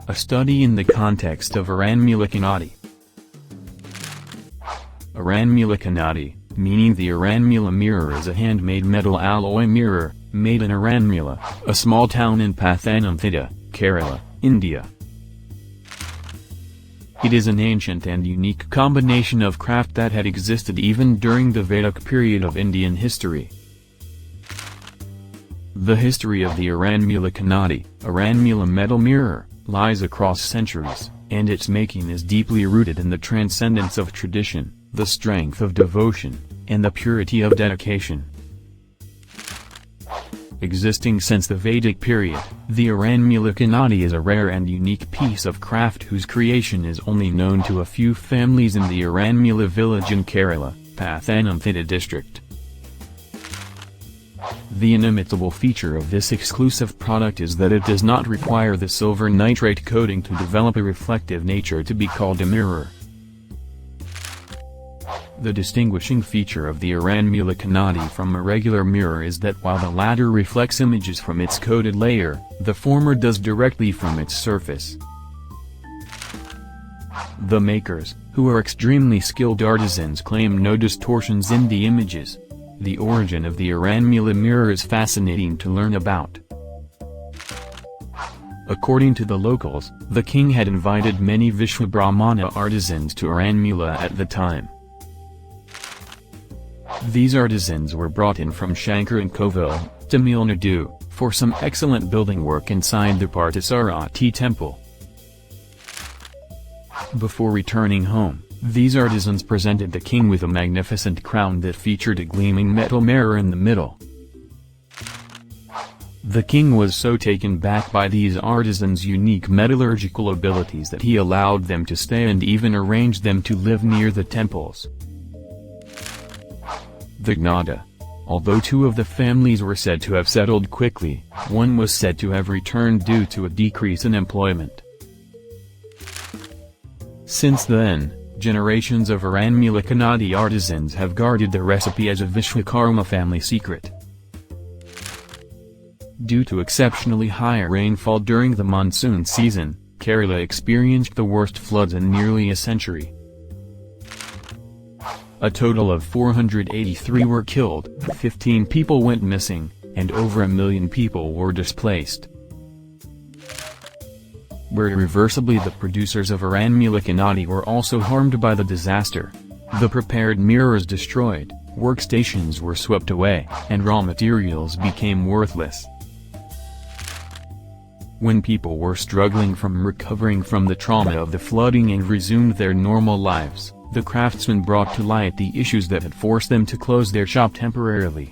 A study in the context of Aranmula Kannadi. Aranmula Kannadi, meaning the Aranmula mirror, is a handmade metal alloy mirror, made in Aranmula, a small town in Pathanamthitta, Kerala, India. It is an ancient and unique combination of craft that had existed even during the Vedic period of Indian history. The history of the Aranmula Kannadi, Aranmula metal mirror, lies across centuries, and its making is deeply rooted in the transcendence of tradition, the strength of devotion, and the purity of dedication. Existing since the Vedic period, the Aranmula Kannadi is a rare and unique piece of craft whose creation is only known to a few families in the Aranmula village in Kerala, Pathanamthitta district. The inimitable feature of this exclusive product is that it does not require the silver nitrate coating to develop a reflective nature to be called a mirror. The distinguishing feature of the Aranmula Kannadi from a regular mirror is that while the latter reflects images from its coated layer, the former does directly from its surface. The makers, who are extremely skilled artisans, claim no distortions in the images. The origin of the Aranmula mirror is fascinating to learn about. According to the locals, the king had invited many Vishwa Brahmana artisans to Aranmula at the time. These artisans were brought in from Shankarankovil, Tamil Nadu, for some excellent building work inside the Parthasarathi temple. Before returning home, these artisans presented the king with a magnificent crown that featured a gleaming metal mirror in the middle. The king was so taken back by these artisans' unique metallurgical abilities that he allowed them to stay and even arranged them to live near the temples. The Gnada. Although two of the families were said to have settled quickly, one was said to have returned due to a decrease in employment. Since then, generations of Aranmula Kannadi artisans have guarded the recipe as a Vishwakarma family secret. Due to exceptionally high rainfall during the monsoon season, Kerala experienced the worst floods in nearly a century. A total of 483 were killed, 15 people went missing, and over 1 million people were displaced. Where irreversibly the producers of Aranmula Kannadi were also harmed by the disaster. The prepared mirrors destroyed, workstations were swept away, and raw materials became worthless. When people were struggling from recovering from the trauma of the flooding and resumed their normal lives, the craftsmen brought to light the issues that had forced them to close their shop temporarily.